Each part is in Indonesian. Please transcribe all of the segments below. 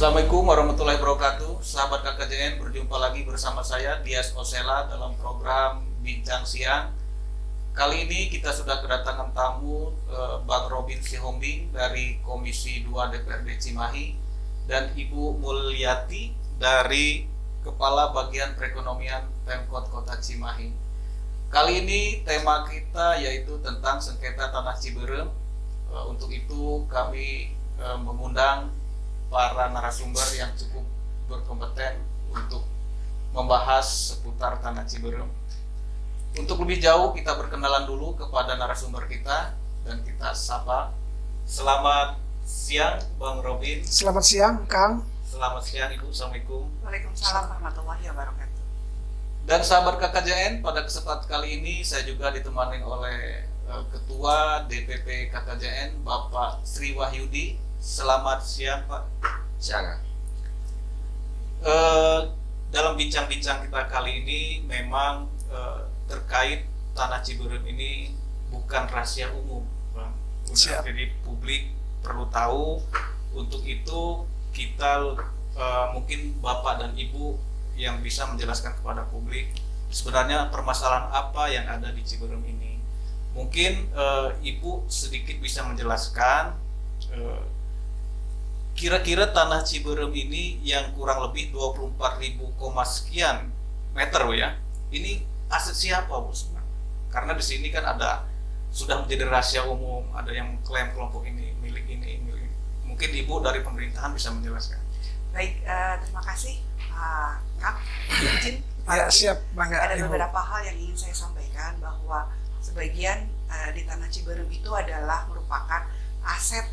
Assalamualaikum warahmatullahi wabarakatuh. Sahabat KKJN, berjumpa lagi bersama saya Dias Osela dalam program Bincang Siang. Kali ini kita sudah kedatangan tamu Bang Robin Sihombing dari Komisi 2 DPRD Cimahi dan Ibu Mulyati dari Kepala Bagian Perekonomian Pemkot Kota Cimahi. Kali ini tema kita yaitu tentang sengketa tanah Ciberem. Untuk itu kami mengundang para narasumber yang cukup berkompeten untuk membahas seputar tanah Ciberem. Untuk lebih jauh kita berkenalan dulu kepada narasumber kita dan kita sapa. Selamat siang Bang Robin. Selamat siang Kang. Selamat siang Ibu. Assalamualaikum. Waalaikumsalam warahmatullahi wabarakatuh. Dan sahabat KKJN, pada kesempatan kali ini saya juga ditemani oleh Ketua DPP KKJN Bapak Sri Wahyudi. Selamat siang Pak. Siang. Dalam bincang-bincang kita kali ini memang terkait tanah Ciberem ini bukan rahasia umum, Bang. Jadi publik perlu tahu. Untuk itu kita mungkin Bapak dan Ibu yang bisa menjelaskan kepada publik sebenarnya permasalahan apa yang ada di Ciberem ini. Mungkin Ibu sedikit bisa menjelaskan kira-kira tanah Ciberem ini yang kurang lebih 24.000 sekian meter ya. Ini aset siapa Bu sebenarnya? Karena di sini kan ada sudah menjadi rahasia umum, ada yang klaim kelompok ini milik ini, milik ini. Mungkin Ibu dari pemerintahan bisa menjelaskan. Baik, terima kasih Kang. Izin Ya, siap Bangga. ada Ibu. beberapa hal yang ingin saya sampaikan bahwa sebagian di tanah Ciberem itu adalah merupakan aset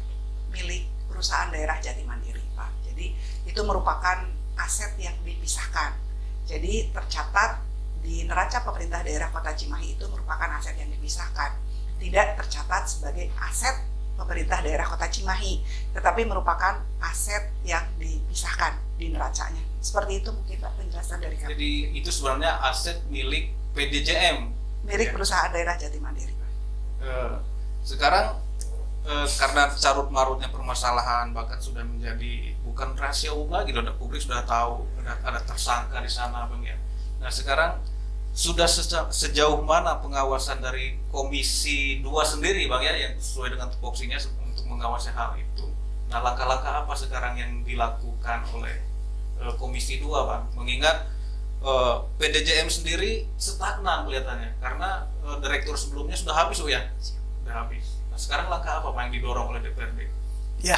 milik perusahaan daerah Jati Mandiri, Pak. Jadi itu merupakan aset yang dipisahkan. Jadi tercatat di neraca pemerintah daerah Kota Cimahi itu merupakan aset yang dipisahkan. Tidak tercatat sebagai aset pemerintah daerah Kota Cimahi, tetapi merupakan aset yang dipisahkan di neracanya. Seperti itu mungkin Pak penjelasan dari kami. Jadi itu sebenarnya aset milik PDJM, Milik ya. perusahaan daerah Jati Mandiri, Pak. Sekarang karena carut marutnya permasalahan bahkan sudah menjadi bukan rahasia umum lagi, udah publik sudah tahu ada tersangka di sana Bang ya. Nah sekarang sudah sejauh mana pengawasan dari Komisi 2 sendiri Bang ya yang sesuai dengan tupoksinya untuk mengawasi hal itu. Nah langkah-langkah apa sekarang yang dilakukan oleh Komisi 2 Bang, mengingat PDJM sendiri stagnan kelihatannya karena direktur sebelumnya sudah habis ya, sudah habis. Sekarang langkah apa Pak yang didorong oleh DPRD? Ya,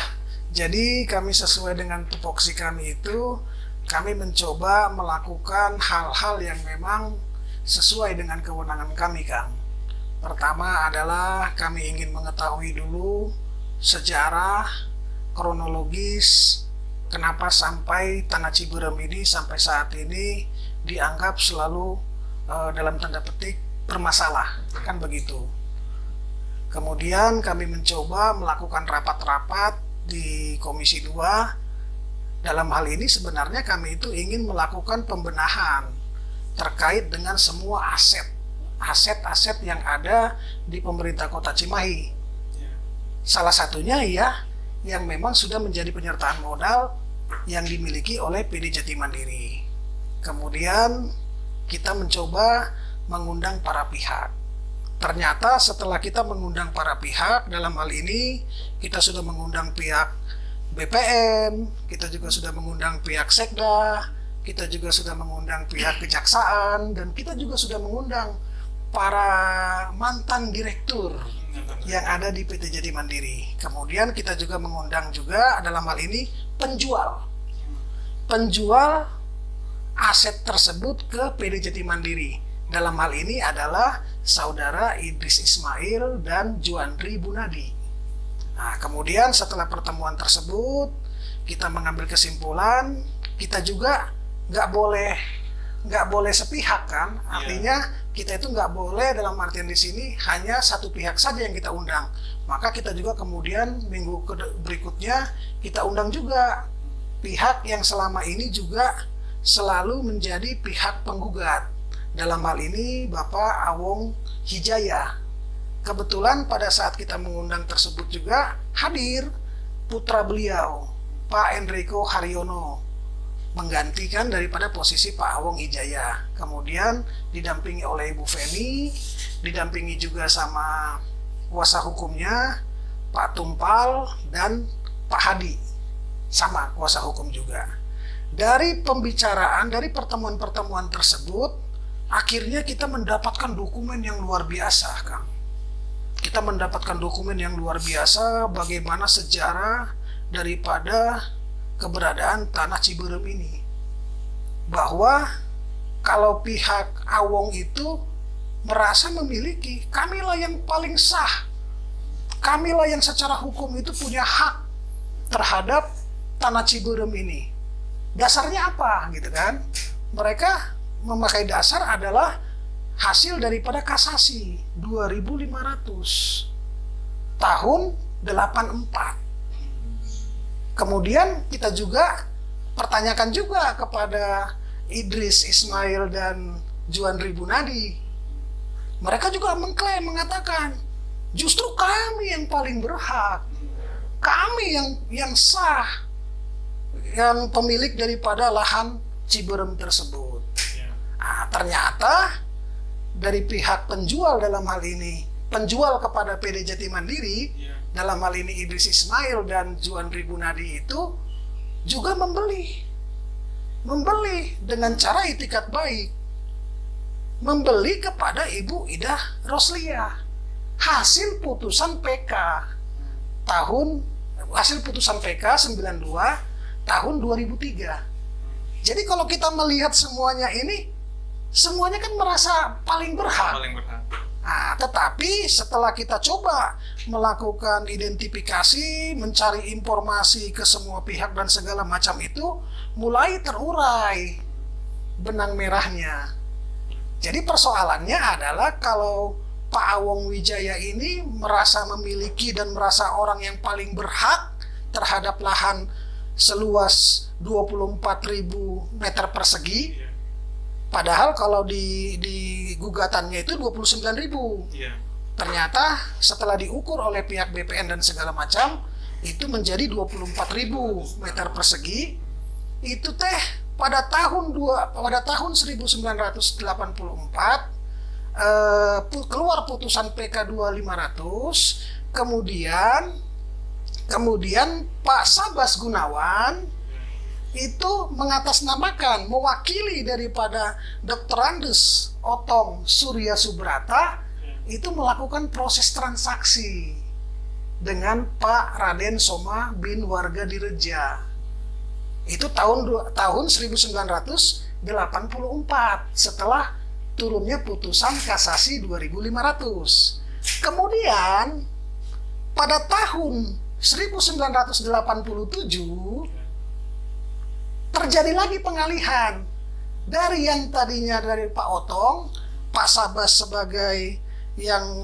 jadi kami sesuai dengan tupoksi kami itu, kami mencoba melakukan hal-hal yang memang sesuai dengan kewenangan kami, Kang. Pertama adalah kami ingin mengetahui dulu sejarah, kronologis, kenapa sampai tanah Ciberem ini sampai saat ini dianggap selalu dalam tanda petik bermasalah, kan begitu. Kemudian kami mencoba melakukan rapat-rapat di Komisi 2. Dalam hal ini sebenarnya kami itu ingin melakukan pembenahan terkait dengan semua aset-aset yang ada di pemerintah Kota Cimahi. Salah satunya ya yang memang sudah menjadi penyertaan modal yang dimiliki oleh PD Jati Mandiri. Kemudian kita mencoba mengundang para pihak. Ternyata setelah kita mengundang para pihak, dalam hal ini kita sudah mengundang pihak BPN, kita juga sudah mengundang pihak Sekda, kita juga sudah mengundang pihak Kejaksaan, dan kita juga sudah mengundang para mantan direktur yang ada di PT Jati Mandiri. Kemudian kita juga mengundang juga dalam hal ini penjual aset tersebut ke PD Jati Mandiri. Dalam hal ini adalah saudara Idris Ismail dan Juandri Bunadi. Nah, kemudian setelah pertemuan tersebut, kita mengambil kesimpulan, kita juga nggak boleh sepihak kan? Artinya kita itu nggak boleh dalam artian di sini hanya satu pihak saja yang kita undang. Maka kita juga kemudian minggu berikutnya kita undang juga pihak yang selama ini juga selalu menjadi pihak penggugat. Dalam hal ini Bapak Awong Hijaya. Kebetulan pada saat kita mengundang tersebut juga hadir putra beliau Pak Enrico Haryono menggantikan daripada posisi Pak Awong Ijaya. Kemudian didampingi oleh Ibu Feni, didampingi juga sama kuasa hukumnya Pak Tumpal dan Pak Hadi, sama kuasa hukum juga. Dari pembicaraan, dari pertemuan-pertemuan tersebut, akhirnya kita mendapatkan dokumen yang luar biasa, Kang. Kita mendapatkan dokumen yang luar biasa bagaimana sejarah daripada keberadaan tanah Ciberem ini. Bahwa kalau pihak Awong itu merasa memiliki, kamilah yang paling sah, kamilah yang secara hukum itu punya hak terhadap tanah Ciberem ini. Dasarnya apa gitu kan? Mereka memakai dasar adalah hasil daripada kasasi 2500 tahun 84. Kemudian kita juga pertanyakan juga kepada Idris Ismail dan Juan Ribunadi. Mereka juga mengklaim, mengatakan justru kami yang paling berhak, kami yang sah, yang pemilik daripada lahan Ciberem tersebut. Nah, ternyata dari pihak penjual dalam hal ini, penjual kepada PD Jati Mandiri, dalam hal ini Idris Ismail dan Juan Ribunadi itu juga membeli dengan cara itikat baik, membeli kepada Ibu Ida Roslia hasil putusan PK hasil putusan PK 92 tahun 2003. Jadi kalau kita melihat semuanya ini, semuanya kan merasa paling berhak. Nah, tetapi setelah kita coba melakukan identifikasi, mencari informasi ke semua pihak dan segala macam itu, mulai terurai benang merahnya. Jadi persoalannya adalah kalau Pak Awong Wijaya ini merasa memiliki dan merasa orang yang paling berhak terhadap lahan seluas 24.000 meter persegi, padahal kalau di gugatannya itu 29.000. Ternyata setelah diukur oleh pihak BPN dan segala macam, itu menjadi 24.000 meter persegi. Itu teh pada tahun 1984 keluar putusan PK 2500, kemudian Pak Sabas Gunawan itu mengatasnamakan, mewakili daripada Dr. Andes Otong Surya Subrata itu melakukan proses transaksi dengan Pak Raden Soma bin Warga Direja. Itu tahun 1984 setelah turunnya putusan kasasi 2500. Kemudian pada tahun 1987 terjadi lagi pengalihan dari yang tadinya dari Pak Otong, Pak Sabas sebagai yang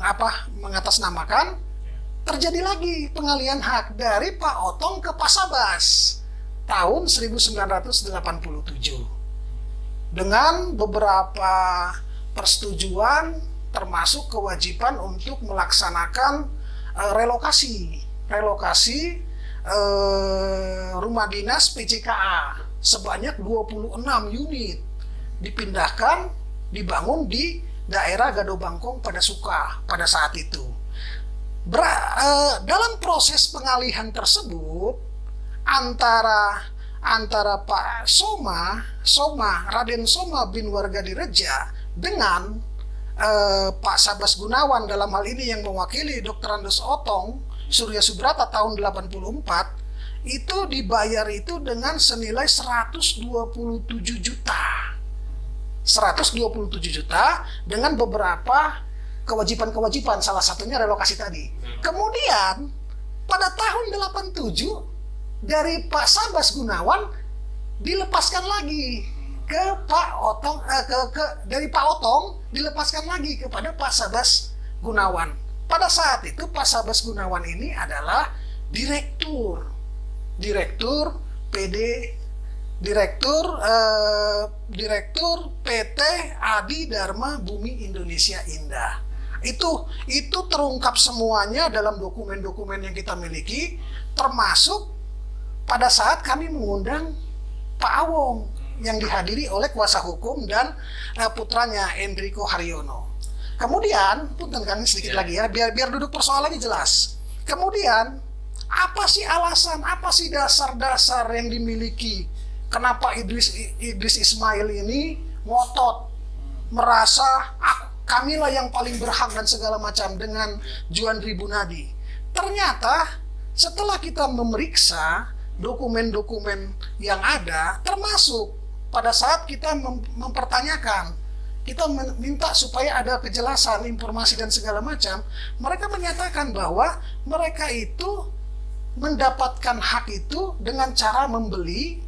mengatasnamakan, terjadi lagi pengalihan hak dari Pak Otong ke Pak Sabas tahun 1987 dengan beberapa persetujuan termasuk kewajiban untuk melaksanakan relokasi rumah dinas PCKA sebanyak 26 unit dipindahkan, dibangun di daerah Gado Bangkong pada Suka pada saat itu. Dalam proses pengalihan tersebut antara Pak Raden Soma bin Warga Direja dengan Pak Sabas Gunawan dalam hal ini yang mewakili Dr. Andes Otong Surya Subrata tahun 84 itu dibayar itu dengan senilai 127 juta dengan beberapa kewajiban-kewajiban, salah satunya relokasi tadi. Kemudian pada tahun 87 dari Pak Sabas Gunawan dilepaskan lagi ke Pak Otong, dari Pak Otong dilepaskan lagi kepada Pak Sabas Gunawan. Pada saat itu Pak Sabas Gunawan ini adalah direktur PT Adi Dharma Bumi Indonesia Indah. Itu terungkap semuanya dalam dokumen-dokumen yang kita miliki, termasuk pada saat kami mengundang Pak Awong yang dihadiri oleh kuasa hukum dan putranya Enrico Haryono. Kemudian, punten Kang sedikit lagi ya, biar duduk persoalannya jelas. Kemudian, apa sih alasan, apa sih dasar-dasar yang dimiliki? Kenapa Idris Ismail ini ngotot, merasa kamilah yang paling berhak dan segala macam dengan Juan Tribunadi? Ternyata setelah kita memeriksa dokumen-dokumen yang ada, termasuk pada saat kita mempertanyakan, kita minta supaya ada kejelasan informasi dan segala macam, mereka menyatakan bahwa mereka itu mendapatkan hak itu dengan cara membeli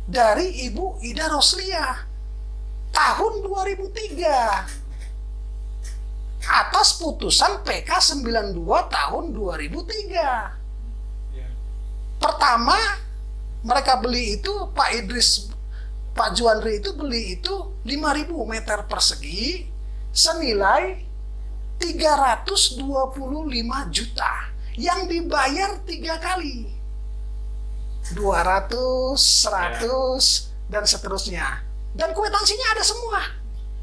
dari Ibu Ida Roslia tahun 2003 atas putusan PK 92 tahun 2003. Pertama mereka beli itu, Pak Juandri itu beli itu 5.000 meter persegi senilai 325 juta yang dibayar 3 kali, 200, 100 dan seterusnya, dan kwitansinya ada semua,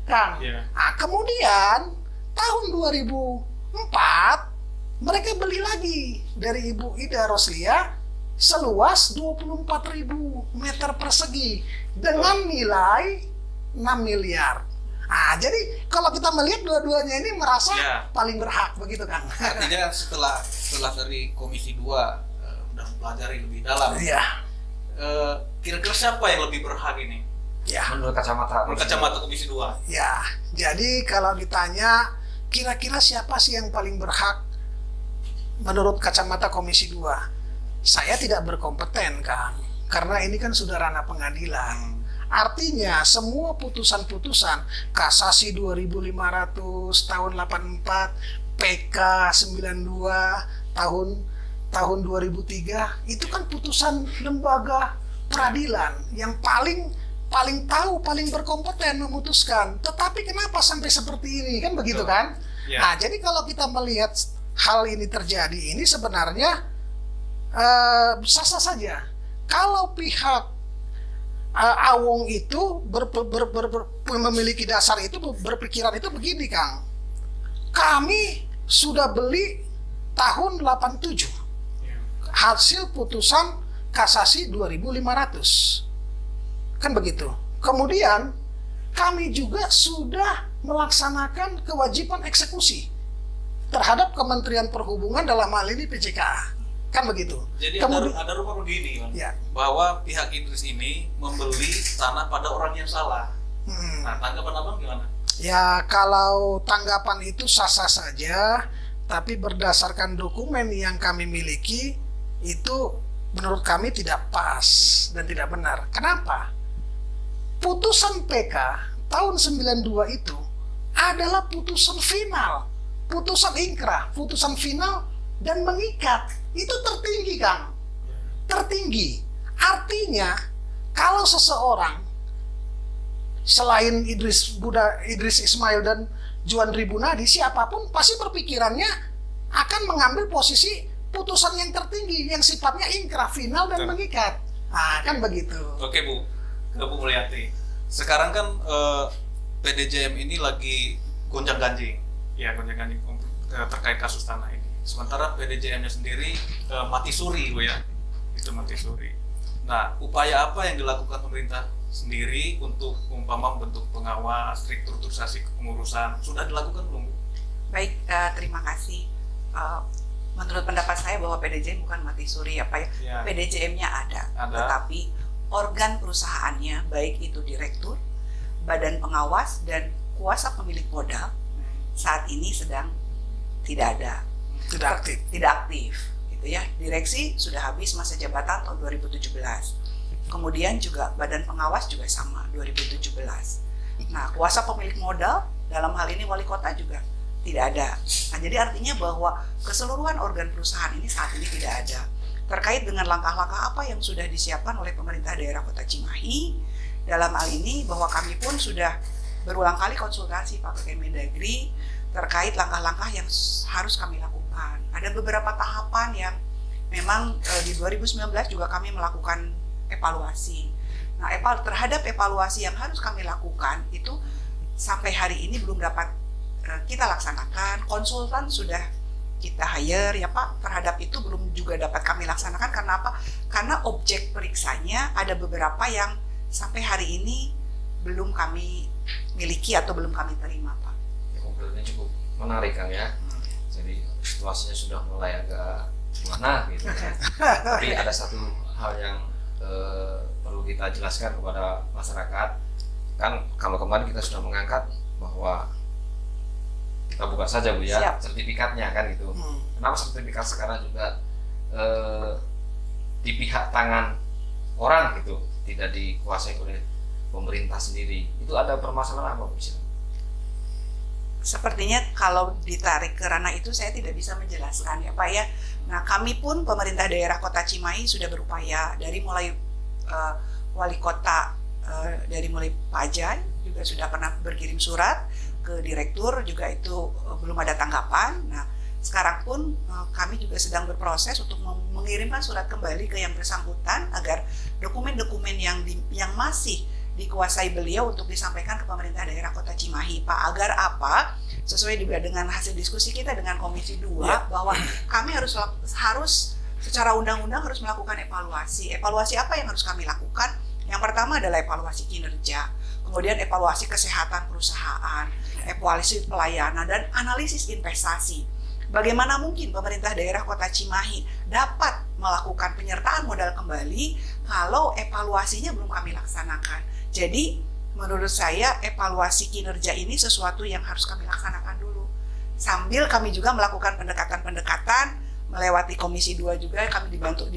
Kang. Nah, kemudian tahun 2004 mereka beli lagi dari Ibu Ida Roslia seluas 24.000 meter persegi dengan nilai 6 miliar. Nah, jadi kalau kita melihat dua-duanya ini merasa paling berhak, begitu Kang. Artinya setelah dari Komisi 2 udah mempelajari lebih dalam, kira-kira siapa yang lebih berhak ini? Menurut kacamata Komisi 2. Ya, jadi kalau ditanya kira-kira siapa sih yang paling berhak menurut kacamata Komisi 2? Saya tidak berkompeten, Kang, karena ini kan sudah ranah pengadilan. Artinya semua putusan-putusan kasasi 2.500 tahun 84, PK 92 tahun 2003 itu kan putusan lembaga peradilan yang paling tahu, paling berkompeten memutuskan. Tetapi kenapa sampai seperti ini, kan begitu kan? Nah, jadi kalau kita melihat hal ini terjadi, ini sebenarnya sah-sah saja. Kalau pihak Awong itu memiliki dasar itu, berpikiran itu begini, Kang. Kami sudah beli tahun 87. Hasil putusan kasasi 2.500. Kan begitu. Kemudian kami juga sudah melaksanakan kewajiban eksekusi terhadap Kementerian Perhubungan dalam hal ini PJKA. Kan begitu. Jadi ada rumor begini, Bang, bahwa pihak Idris ini membeli tanah pada orang yang salah. Nah, tanggapan Abang gimana? Ya, kalau tanggapan itu sah-sah saja, tapi berdasarkan dokumen yang kami miliki itu menurut kami tidak pas dan tidak benar. Kenapa? Putusan PK tahun 92 itu adalah putusan final, putusan ingkrah, putusan final dan mengikat. Itu tertinggi, Kang. Tertinggi. Artinya kalau seseorang selain Idris Ismail dan Juan Tribunadi, siapapun pasti berpikirannya akan mengambil posisi putusan yang tertinggi yang sifatnya ingkrah, final dan mengikat. Nah, kan begitu. Oke, Bu. Ke Bu Mulyati. Sekarang kan PDJM ini lagi gonjang-ganjing. Ya, gonjang-ganjing terkait kasus tanah ini. Sementara PDJM-nya sendiri mati suri, Bu ya. Itu mati suri. Nah, upaya apa yang dilakukan pemerintah sendiri untuk umpama bentuk pengawas, strukturisasi kepengurusan sudah dilakukan belum, Bu? Baik, terima kasih. Menurut pendapat saya bahwa PDJM bukan mati suri ya, Pak ya. PDJM-nya ada, tetapi organ perusahaannya baik itu direktur, badan pengawas dan kuasa pemilik modal saat ini sedang tidak ada. Tidak aktif gitu ya. Direksi sudah habis masa jabatan tahun 2017. Kemudian juga badan pengawas juga sama 2017. Nah, kuasa pemilik modal dalam hal ini wali kota juga tidak ada. Nah, jadi artinya bahwa keseluruhan organ perusahaan ini saat ini tidak ada. Terkait dengan langkah-langkah apa yang sudah disiapkan oleh pemerintah daerah Kota Cimahi, dalam hal ini bahwa kami pun sudah berulang kali konsultasi Pak Kemendagri terkait langkah-langkah yang harus kami lakukan. Ada beberapa tahapan yang memang di 2019 juga kami melakukan evaluasi. Nah, terhadap evaluasi yang harus kami lakukan itu sampai hari ini belum dapat kita laksanakan. Konsultan sudah kita hire ya Pak, terhadap itu belum juga dapat kami laksanakan. Karena apa? Karena objek periksanya ada beberapa yang sampai hari ini belum kami miliki atau belum kami terima Pak. Ya, konkretnya cukup menarik Kang ya. Jadi situasinya sudah mulai agak gimana gitu ya. Tapi ada satu hal yang perlu kita jelaskan kepada masyarakat. Kan kalau kemarin kita sudah mengangkat bahwa kita buka saja Bu ya. Siap. Sertifikatnya kan gitu. Kenapa sertifikat sekarang juga di pihak tangan orang gitu, tidak dikuasai oleh pemerintah sendiri? Itu ada permasalahan apa Bu? Sepertinya kalau ditarik ke ranah itu saya tidak bisa menjelaskan ya Pak ya. Nah, kami pun pemerintah daerah Kota Cimahi sudah berupaya dari mulai wali kota, dari mulai Pak Ajay juga sudah pernah berkirim surat ke direktur, juga itu belum ada tanggapan. Nah, sekarang pun kami juga sedang berproses untuk mengirimkan surat kembali ke yang bersangkutan agar dokumen-dokumen yang masih dikuasai beliau untuk disampaikan ke pemerintah daerah Kota Cimahi Pak. Agar apa? Sesuai juga dengan hasil diskusi kita dengan Komisi 2 bahwa kami harus secara undang-undang harus melakukan evaluasi. Evaluasi apa yang harus kami lakukan? Yang pertama adalah evaluasi kinerja, kemudian evaluasi kesehatan perusahaan, evaluasi pelayanan, dan analisis investasi. Bagaimana mungkin pemerintah daerah Kota Cimahi dapat melakukan penyertaan modal kembali kalau evaluasinya belum kami laksanakan? Jadi menurut saya evaluasi kinerja ini sesuatu yang harus kami laksanakan dulu. Sambil kami juga melakukan pendekatan-pendekatan melewati Komisi 2 juga, kami dibantu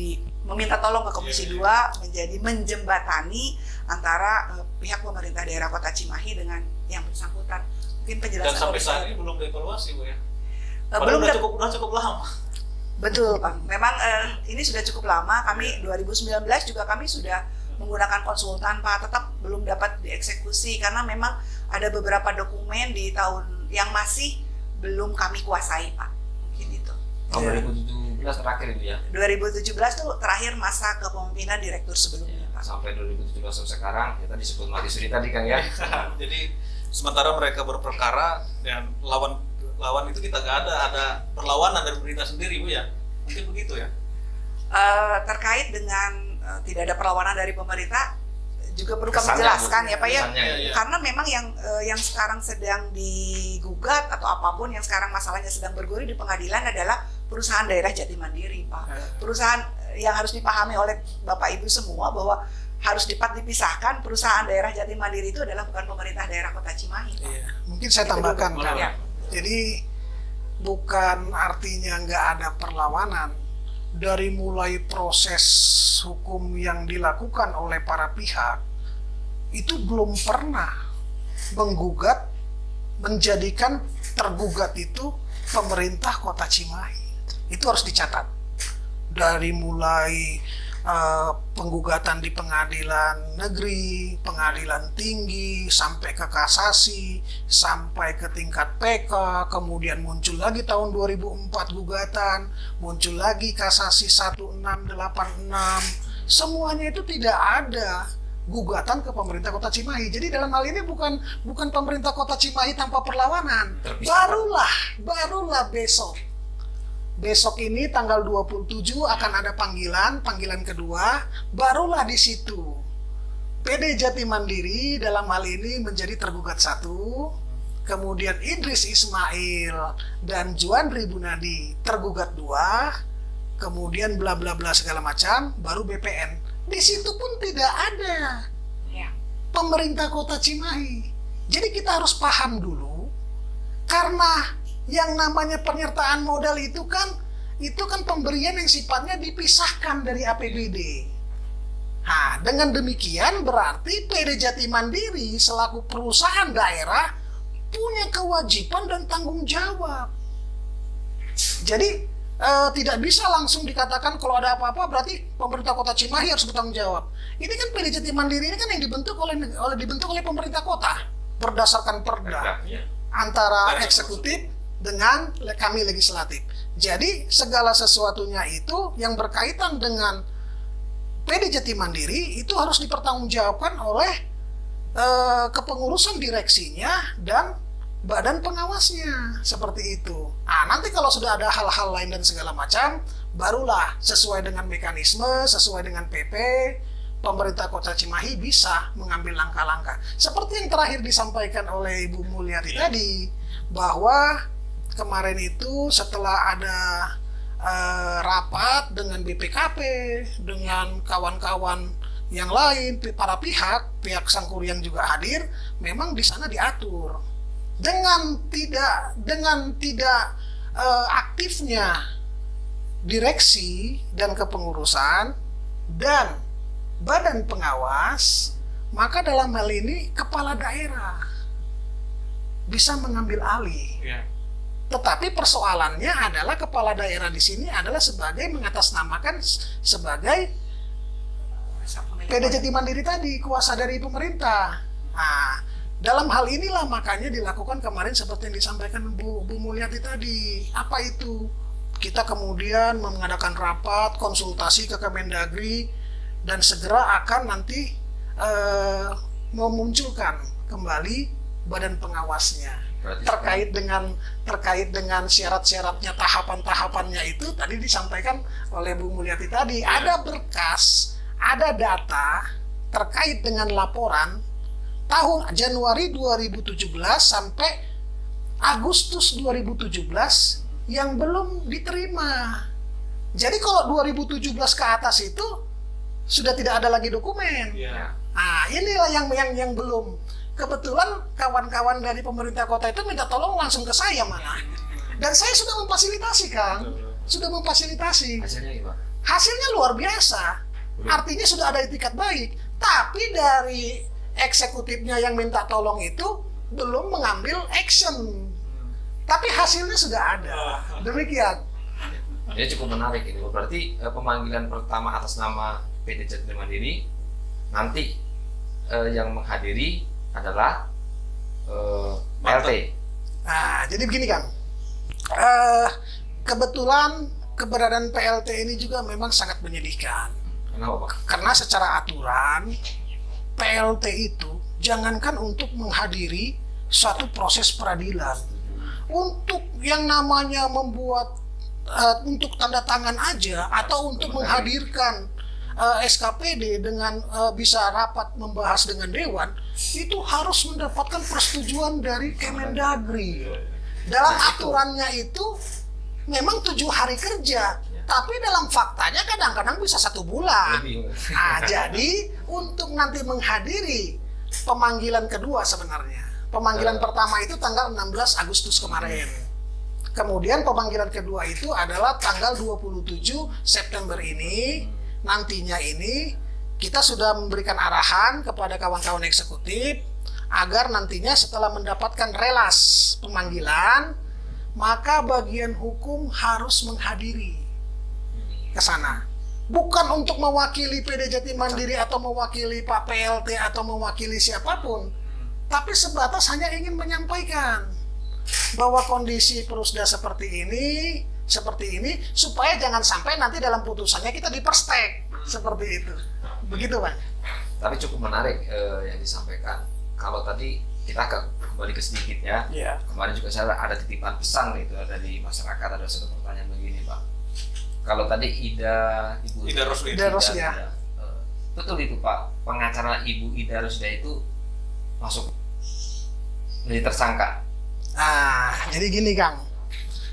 meminta tolong ke Komisi 2 menjadi menjembatani antara pihak pemerintah daerah Kota Cimahi dengan yang bersangkutan. Mungkin penjelasan. Dan sampai saat ini belum dievaluasi Bu ya? Belum udah cukup lama. Betul Pak. Memang ini sudah cukup lama. Kami 2019 juga kami sudah menggunakan konsultan Pak, tetap belum dapat dieksekusi karena memang ada beberapa dokumen di tahun yang masih belum kami kuasai Pak. Mungkin itu. Tahun 2017 terakhir itu ya? 2017 itu terakhir masa kepemimpinan direktur sebelumnya Pak. Sampai 2017 sampai sekarang kita disebut mati suri tadi Kang ya. Jadi sementara mereka berperkara dan lawan itu kita nggak ada perlawanan dari pemerintah sendiri Bu ya? Mungkin begitu ya? Terkait dengan tidak ada perlawanan dari pemerintah juga perlu kami Kesannya, jelaskan Bu, ya Pak ya. Iya. Karena memang yang sekarang sedang digugat atau apapun yang sekarang masalahnya sedang bergulir di pengadilan adalah perusahaan daerah Jati Mandiri Pak. Perusahaan yang harus dipahami oleh Bapak Ibu semua bahwa harus dipisahkan, perusahaan daerah Jati Mandiri itu adalah bukan pemerintah daerah Kota Cimahi Pak. Iya. Mungkin saya tambahkan Kang. Ya. Jadi bukan artinya nggak ada perlawanan. Dari mulai proses hukum yang dilakukan oleh para pihak itu belum pernah menggugat, menjadikan tergugat itu pemerintah Kota Cimahi. Itu harus dicatat. Dari mulai penggugatan di pengadilan negeri, pengadilan tinggi, sampai ke kasasi, sampai ke tingkat PK, kemudian muncul lagi tahun 2004 gugatan, muncul lagi kasasi 1686, semuanya itu tidak ada gugatan ke pemerintah Kota Cimahi. Jadi dalam hal ini bukan pemerintah Kota Cimahi tanpa perlawanan. Barulah besok ini tanggal 27 akan ada panggilan kedua, barulah di situ PD Jati Mandiri dalam hal ini menjadi tergugat 1, kemudian Idris Ismail dan Juandri Bunadi tergugat 2, kemudian bla bla bla segala macam, baru BPN. Di situ pun tidak ada pemerintah Kota Cimahi. Jadi kita harus paham dulu, karena yang namanya penyertaan modal itu kan pemberian yang sifatnya dipisahkan dari APBD. Nah, dengan demikian berarti PD Jati Mandiri selaku perusahaan daerah punya kewajiban dan tanggung jawab. Jadi tidak bisa langsung dikatakan kalau ada apa-apa berarti pemerintah Kota Cimahi harus bertanggung jawab. Ini kan PD Jati Mandiri ini kan yang dibentuk oleh pemerintah kota berdasarkan perda antara eksekutif dengan kami legislatif. Jadi segala sesuatunya itu yang berkaitan dengan PD Jati Mandiri itu harus dipertanggungjawabkan oleh kepengurusan direksinya dan badan pengawasnya, seperti itu. Nah, nanti kalau sudah ada hal-hal lain dan segala macam, barulah sesuai dengan mekanisme, sesuai dengan PP, pemerintah Kota Cimahi bisa mengambil langkah-langkah. Seperti yang terakhir disampaikan oleh Ibu Mulyati tadi, bahwa kemarin itu setelah ada rapat dengan BPKP, dengan kawan-kawan yang lain, para pihak Sangkuriang juga hadir, memang di sana diatur dengan tidak aktifnya direksi dan kepengurusan dan badan pengawas, maka dalam hal ini kepala daerah bisa mengambil alih. Ya. Tetapi persoalannya adalah kepala daerah di sini adalah sebagai mengatasnamakan sebagai PD Jati Mandiri tadi, kuasa dari pemerintah. Nah, dalam hal inilah makanya dilakukan kemarin seperti yang disampaikan Bu Mulyati tadi. Apa itu? Kita kemudian mengadakan rapat, konsultasi ke Kemendagri, dan segera akan nanti memunculkan kembali badan pengawasnya. Terkait dengan syarat-syaratnya, tahapan-tahapannya itu tadi disampaikan oleh Bu Mulyati tadi. Ada berkas, ada data terkait dengan laporan tahun Januari 2017 sampai Agustus 2017 yang belum diterima. Jadi kalau 2017 ke atas itu sudah tidak ada lagi dokumen. Ya. Nah, inilah yang belum. Kebetulan kawan-kawan dari pemerintah kota itu minta tolong langsung ke saya malah. Dan saya sudah memfasilitasi, Kang. Sudah memfasilitasi. Hasilnya gimana? Hasilnya luar biasa. Artinya sudah ada itikat baik. Tapi dari eksekutifnya yang minta tolong itu belum mengambil action. Tapi hasilnya sudah ada. Demikian. Ini cukup menarik ini. Berarti pemanggilan pertama atas nama PD Jati Mandiri, nanti yang menghadiri adalah PLT. Nah, jadi begini, Kang. Kebetulan keberadaan PLT ini juga memang sangat menyedihkan. Kenapa, Pak? Karena secara aturan PLT itu jangankan untuk menghadiri suatu proses peradilan, untuk yang namanya membuat untuk tanda tangan aja atau untuk menghadirkan SKPD dengan bisa rapat membahas dengan dewan, itu harus mendapatkan persetujuan dari Kemendagri. Dalam aturannya itu memang 7 hari kerja, tapi dalam faktanya kadang-kadang bisa 1 bulan. Nah, jadi untuk nanti menghadiri pemanggilan kedua sebenarnya. Pemanggilan pertama itu tanggal 16 Agustus kemarin. Kemudian pemanggilan kedua itu adalah tanggal 27 September ini. Nantinya ini kita sudah memberikan arahan kepada kawan-kawan eksekutif agar nantinya setelah mendapatkan relas pemanggilan, maka bagian hukum harus menghadiri ke sana. Bukan untuk mewakili PD Jati Mandiri atau mewakili Pak PLT atau mewakili siapapun, tapi sebatas hanya ingin menyampaikan bahwa kondisi Perusda seperti ini, supaya jangan sampai nanti dalam putusannya kita diperstek seperti itu. Begitu, Pak. Tapi cukup menarik yang disampaikan. Kalau tadi kita kembali ke sedikitnya, kemarin juga saya ada titipan pesan itu dari masyarakat, ada satu pertanyaan begini, Pak. Kalau tadi Ibu Ida Roslia, betul itu, Pak, pengacara Ibu Ida Roslia itu masuk menjadi tersangka. Jadi gini, Kang,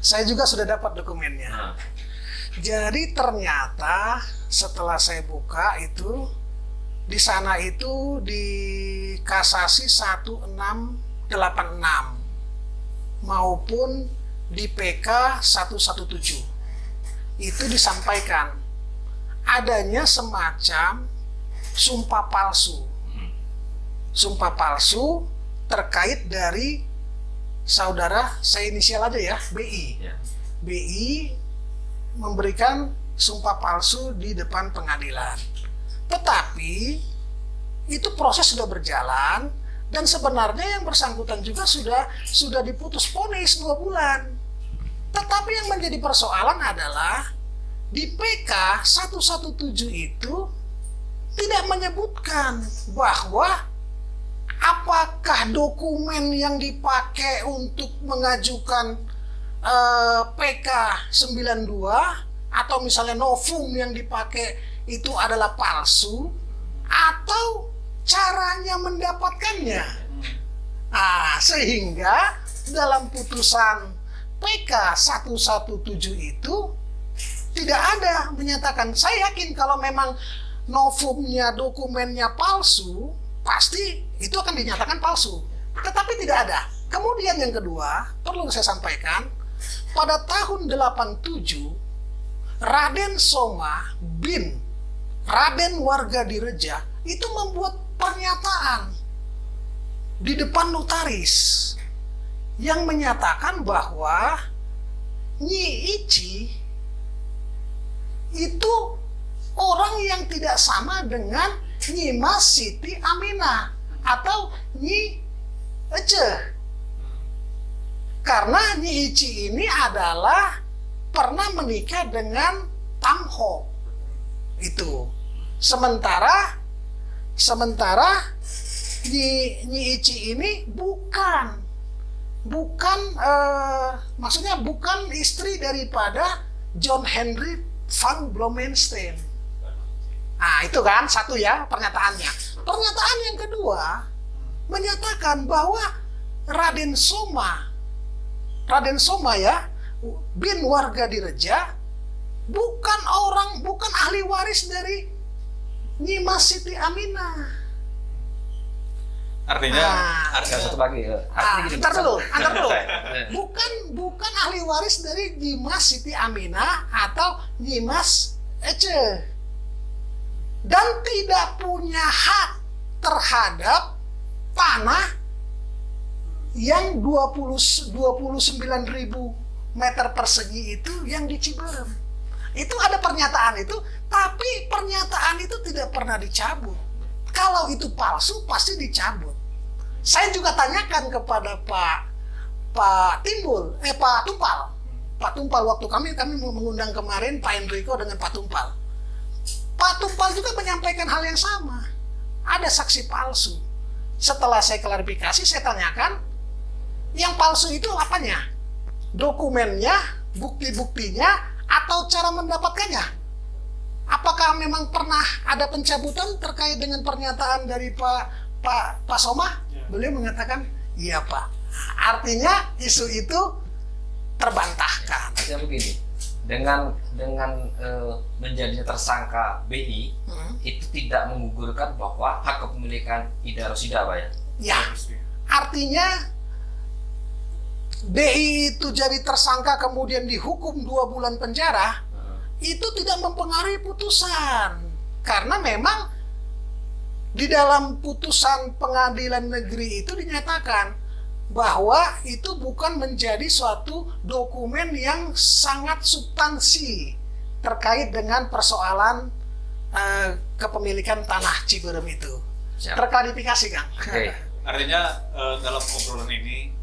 saya juga sudah dapat dokumennya. Jadi ternyata setelah saya buka itu di sana itu di kasasi 1686 maupun di PK 117 itu disampaikan adanya semacam sumpah palsu terkait dari saudara, saya inisial aja ya, BI. BI memberikan sumpah palsu di depan pengadilan. Tetapi itu proses sudah berjalan dan sebenarnya yang bersangkutan juga sudah diputus vonis 2 bulan. Tetapi yang menjadi persoalan adalah di PK 117 itu tidak menyebutkan bahwa apakah dokumen yang dipakai untuk mengajukan PK 92 atau misalnya novum yang dipakai itu adalah palsu atau caranya mendapatkannya. Sehingga dalam putusan PK 117 itu tidak ada menyatakan. Saya yakin kalau memang novumnya, dokumennya palsu, pasti itu akan dinyatakan palsu. Tetapi tidak ada. Kemudian yang kedua, perlu saya sampaikan, pada tahun 87, Raden Soma bin Raden warga Direja itu membuat pernyataan di depan notaris yang menyatakan bahwa Nyi Ici itu orang yang tidak sama dengan Nyimas Siti Aminah atau Nyi Ece. Karena Nyi Ici ini adalah pernah menikah dengan Tam Ho. Itu. Sementara Nyi Ici ini maksudnya bukan istri daripada John Henry van Blomenstein. Itu kan satu ya pernyataannya. Pernyataan yang kedua menyatakan bahwa Raden Soma ya bin warga Direja bukan ahli waris dari Nyimas Siti Aminah. Artinya satu lagi. Antar dulu. Bukan ahli waris dari Nyimas Siti Aminah atau Nyimas Ece. Dan tidak punya hak terhadap tanah yang 29.000 meter persegi itu yang di Ciberem. Itu ada pernyataan itu, tapi pernyataan itu tidak pernah dicabut. Kalau itu palsu pasti dicabut. Saya juga tanyakan kepada Pak Tumpal waktu kami mengundang kemarin Pak Enrico dengan Pak Tumpal. Pak Tumpal juga menyampaikan hal yang sama. Ada saksi palsu. Setelah saya klarifikasi, saya tanyakan, yang palsu itu apanya? Dokumennya, bukti-buktinya, atau cara mendapatkannya? Apakah memang pernah ada pencabutan terkait dengan pernyataan dari Pak Soma? Beliau mengatakan, iya Pak. Artinya isu itu terbantahkan. Artinya begini, dengan menjadinya tersangka BI itu tidak menggugurkan bahwa hak kepemilikan Ida Rosida, Pak ya? Ya, artinya BI itu jadi tersangka kemudian dihukum 2 bulan penjara, itu tidak mempengaruhi putusan. Karena memang di dalam putusan pengadilan negeri itu dinyatakan bahwa itu bukan menjadi suatu dokumen yang sangat substansi terkait dengan persoalan kepemilikan tanah Ciberem itu. Terklarifikasi, Kang. Oke. Artinya dalam obrolan ini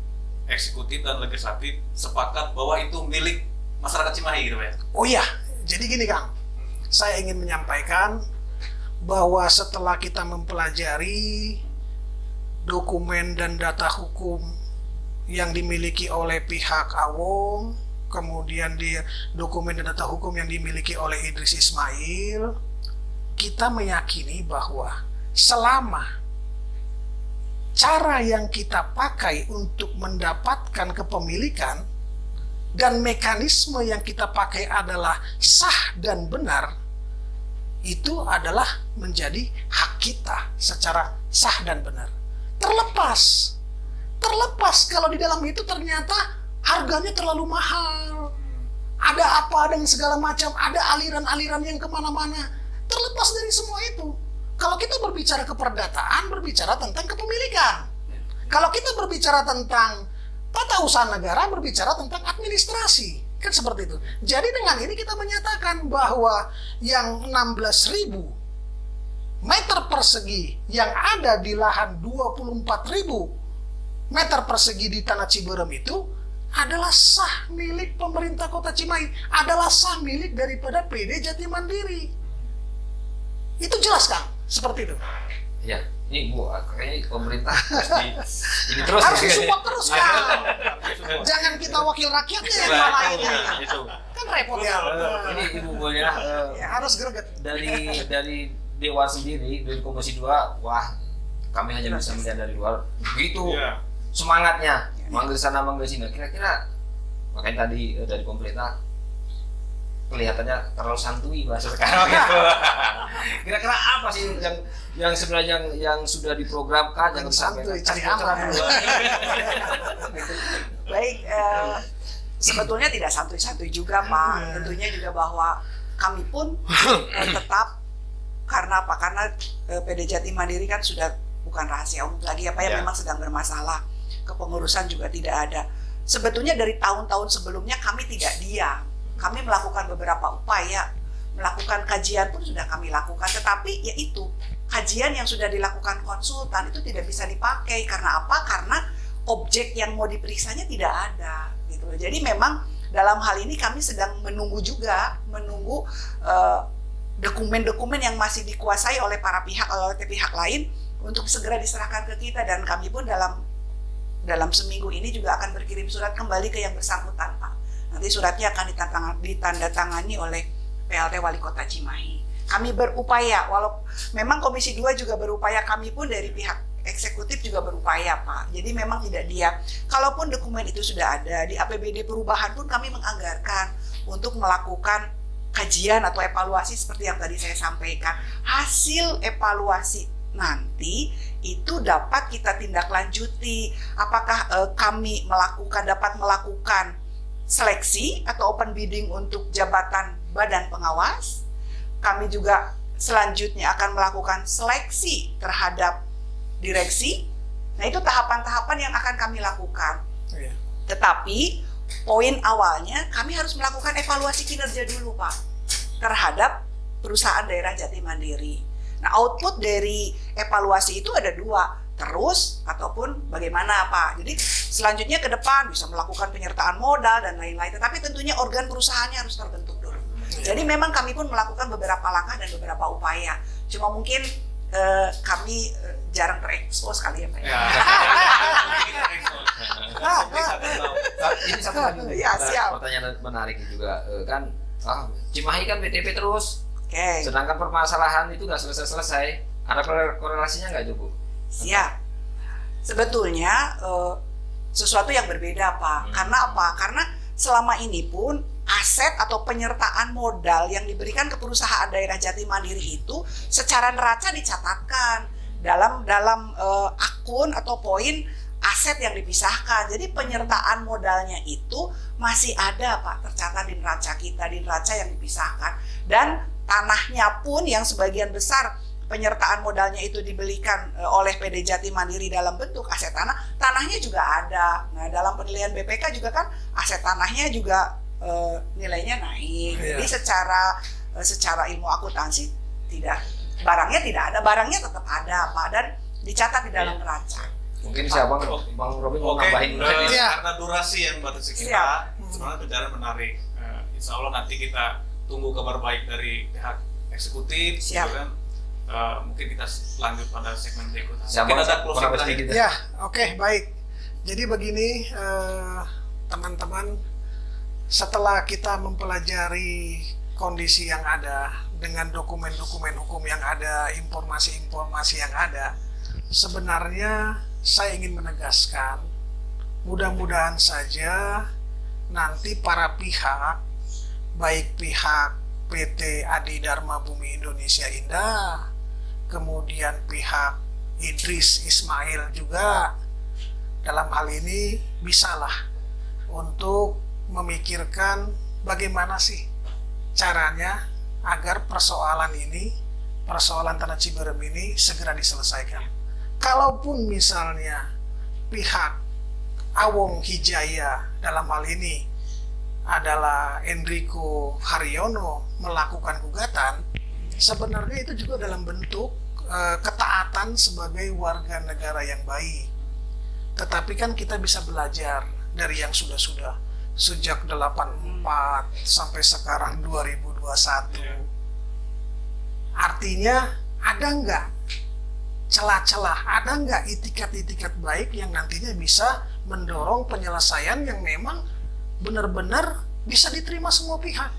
eksekutif dan legislatif sepakat bahwa itu milik masyarakat Cimahi gitu ya? Oh iya, jadi gini Kang, saya ingin menyampaikan bahwa setelah kita mempelajari dokumen dan data hukum yang dimiliki oleh pihak Awong, kemudian di dokumen dan data hukum yang dimiliki oleh Idris Ismail, kita meyakini bahwa selama cara yang kita pakai untuk mendapatkan kepemilikan dan mekanisme yang kita pakai adalah sah dan benar, itu adalah menjadi hak kita secara sah dan benar. Terlepas kalau di dalam itu ternyata harganya terlalu mahal, ada apa dan segala macam, ada aliran-aliran yang kemana-mana. Terlepas dari semua itu, kalau kita berbicara keperdataan, berbicara tentang kepemilikan. Kalau kita berbicara tentang tata usaha negara, berbicara tentang administrasi. Kan seperti itu. Jadi dengan ini kita menyatakan bahwa yang 16.000 meter persegi yang ada di lahan 24.000 meter persegi di tanah Ciberem itu adalah sah milik pemerintah Kota Cimahi, adalah sah milik daripada PD Jati Mandiri. Itu jelas Kang, seperti itu. Ya, ini Bu, kayaknya pemerintah harus ini terus Harus ya. disupport terus Kang. Jangan kita wakil rakyatnya yang malah ini. Itu. Kan repot ya. Ini Ibu Bu ya, Harus greget. dari Dewan sendiri, dari Komisi 2, wah kami hanya bisa melihat dari luar. Begitu semangatnya, manggil sana manggil sini. Kira-kira makanya tadi dari pemerintah kelihatannya terlalu santuy bahasa sekarang gitu. Kira-kira apa sih yang sebenarnya yang sudah diprogramkan yang santuy, cari disampaikan? aman. Baik, sebetulnya tidak santuy-santuy juga Pak. Tentunya juga bahwa kami pun tetap karena apa? Karena PD Jati Mandiri kan sudah bukan rahasia umum lagi apa yang memang sedang bermasalah. Kepengurusan juga tidak ada. Sebetulnya dari tahun-tahun sebelumnya kami tidak diam. Kami melakukan beberapa upaya, melakukan kajian pun sudah kami lakukan. Tetapi ya itu, kajian yang sudah dilakukan konsultan itu tidak bisa dipakai. Karena apa? Karena objek yang mau diperiksanya tidak ada. Gitu. Jadi memang dalam hal ini kami sedang menunggu juga, menunggu dokumen-dokumen yang masih dikuasai oleh para pihak, oleh pihak lain untuk segera diserahkan ke kita. Dan kami pun dalam seminggu ini juga akan berkirim surat kembali ke yang bersangkutan Pak. Nanti suratnya akan ditandatangani oleh PLT Wali Kota Cimahi. Kami berupaya, walau memang Komisi 2 juga berupaya, kami pun dari pihak eksekutif juga berupaya Pak. Jadi memang tidak diam. Kalaupun dokumen itu sudah ada, di APBD perubahan pun kami menganggarkan untuk melakukan kajian atau evaluasi seperti yang tadi saya sampaikan. Hasil evaluasi nanti itu dapat kita tindak lanjuti. Apakah kami dapat melakukan seleksi atau open bidding untuk jabatan badan pengawas. Kami juga selanjutnya akan melakukan seleksi terhadap direksi. Nah, itu tahapan-tahapan yang akan kami lakukan. Tetapi poin awalnya kami harus melakukan evaluasi kinerja dulu Pak terhadap perusahaan daerah Jati Mandiri. Nah, output dari evaluasi itu ada dua, terus ataupun bagaimana Pak. Jadi selanjutnya ke depan bisa melakukan penyertaan modal dan lain-lain. Tetapi tentunya organ perusahaannya harus terbentuk dulu. Jadi memang kami pun melakukan beberapa langkah dan beberapa upaya. Cuma mungkin kami jarang terekspos kali ya Pak. Ini satu lagi pertanyaan menarik juga kan. Cimahi kan BTP terus. Sedangkan permasalahan itu nggak selesai-selesai. Ada korelasinya nggak itu Bu? Siap. Sebetulnya sesuatu yang berbeda Pak. Karena apa? Karena selama ini pun aset atau penyertaan modal yang diberikan ke perusahaan daerah Jati Mandiri itu secara neraca dicatatkan dalam akun atau poin aset yang dipisahkan. Jadi penyertaan modalnya itu masih ada Pak, tercatat di neraca kita, di neraca yang dipisahkan. Dan tanahnya pun yang sebagian besar penyertaan modalnya itu dibelikan oleh PD Jati Mandiri dalam bentuk aset tanah, tanahnya juga ada. Nah, dalam penilaian BPK juga kan aset tanahnya juga nilainya naik. Jadi secara ilmu akuntansi barangnya tidak ada, barangnya tetap ada Pak, dan dicatat di dalam neraca. Mungkin siapa Bang Robin mau nambahin karena durasi yang batasi kita, sebenarnya bicara menarik. Insya Allah nanti kita tunggu kabar baik dari pihak eksekutif. Gitu kan. Mungkin kita lanjut pada segmen berikutnya. Mungkin ada closing sedikit. Ya, oke, baik. Jadi begini teman-teman, setelah kita mempelajari kondisi yang ada dengan dokumen-dokumen hukum yang ada, informasi-informasi yang ada, sebenarnya saya ingin menegaskan, mudah-mudahan saja nanti para pihak, baik pihak PT Adi Dharma Bumi Indonesia Indah, kemudian pihak Idris Ismail juga, dalam hal ini bisalah untuk memikirkan bagaimana sih caranya agar persoalan Tanah Ciberem ini segera diselesaikan. Kalaupun misalnya pihak Awong Hijaya, dalam hal ini adalah Enrico Haryono, melakukan gugatan, sebenarnya itu juga dalam bentuk ketaatan sebagai warga negara yang baik. Tetapi kan kita bisa belajar dari yang sudah-sudah sejak 84 sampai sekarang 2021. Artinya ada nggak celah-celah, ada nggak itikat-itikat baik yang nantinya bisa mendorong penyelesaian yang memang benar-benar bisa diterima semua pihak.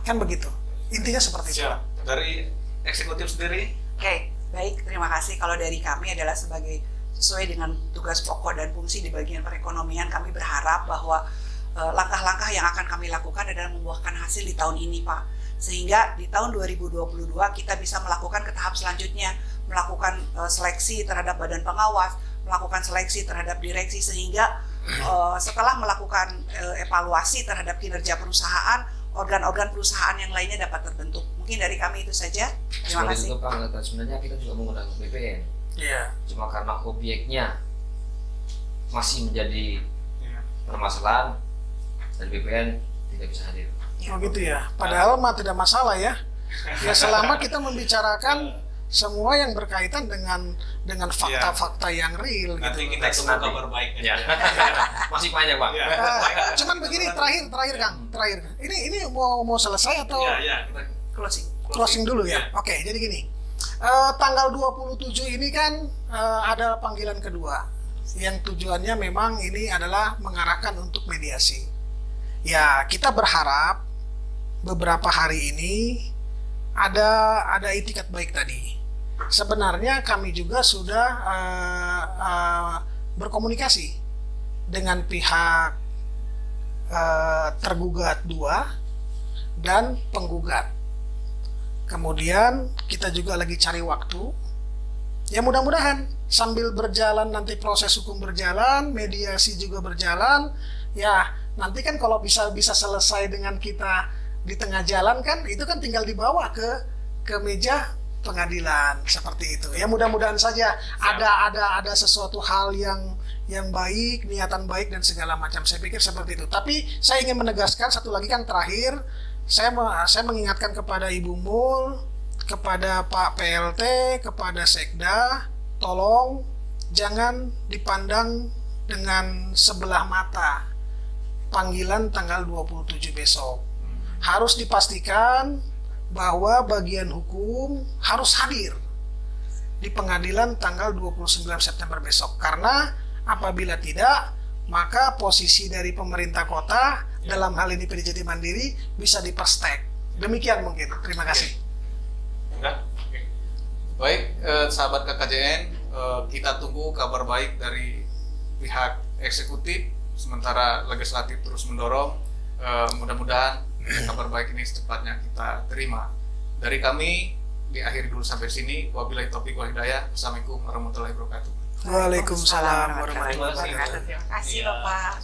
Kan begitu. Intinya seperti itu. Siap. Dari eksekutif sendiri? Oke, baik, terima kasih. Kalau dari kami adalah sebagai sesuai dengan tugas pokok dan fungsi di bagian perekonomian, kami berharap bahwa langkah-langkah yang akan kami lakukan adalah membuahkan hasil di tahun ini, Pak. Sehingga di tahun 2022 kita bisa melakukan ke tahap selanjutnya, melakukan seleksi terhadap badan pengawas, melakukan seleksi terhadap direksi, sehingga setelah melakukan evaluasi terhadap kinerja perusahaan, organ-organ perusahaan yang lainnya dapat terbentuk. Mungkin dari kami itu saja. Terima kasih. Itu Pak, sebenarnya kita juga mengundang BPN. Iya. Cuma karena objeknya masih menjadi permasalahan dan BPN tidak bisa hadir. Oh gitu ya. Padahal mah tidak masalah ya. Ya selama kita membicarakan semua yang berkaitan dengan fakta-fakta yang real Nanti gitu. kita tunggu kabar baik aja. Masih panjang, Pak. Cuman begini terakhir Kang, terakhir. Ini mau selesai atau Kita Closing. dulu ya? Oke, jadi gini. Tanggal 27 ini kan ada panggilan kedua yang tujuannya memang ini adalah mengarahkan untuk mediasi. Ya, kita berharap beberapa hari ini ada itikat baik tadi. Sebenarnya kami juga sudah berkomunikasi dengan pihak tergugat 2 dan penggugat. Kemudian kita juga lagi cari waktu. Ya mudah-mudahan sambil berjalan nanti proses hukum berjalan, mediasi juga berjalan. Ya nanti kan kalau bisa selesai dengan kita di tengah jalan kan, itu kan tinggal dibawa ke meja pengadilan seperti itu. Ya mudah-mudahan saja ada sesuatu hal yang baik, niatan baik dan segala macam. Saya pikir seperti itu. Tapi saya ingin menegaskan satu lagi kan terakhir, saya mengingatkan kepada Ibu Mul, kepada Pak PLT, kepada Sekda, tolong jangan dipandang dengan sebelah mata panggilan tanggal 27 besok. Harus dipastikan bahwa bagian hukum harus hadir di pengadilan tanggal 29 September besok. Karena apabila tidak, maka posisi dari pemerintah kota, dalam hal ini PD Jati Mandiri, bisa diperstek. Demikian mungkin. Terima kasih. Baik, sahabat KKJN, kita tunggu kabar baik dari pihak eksekutif, sementara legislatif terus mendorong. Mudah-mudahan kabar baik ini secepatnya kita terima. Dari kami diakhiri dulu sampai sini. Wabillahi taufiq wal hidayah. Wassalamualaikum warahmatullahi wabarakatuh. Waalaikumsalam warahmatullahi wabarakatuh. Terima kasih Bapak.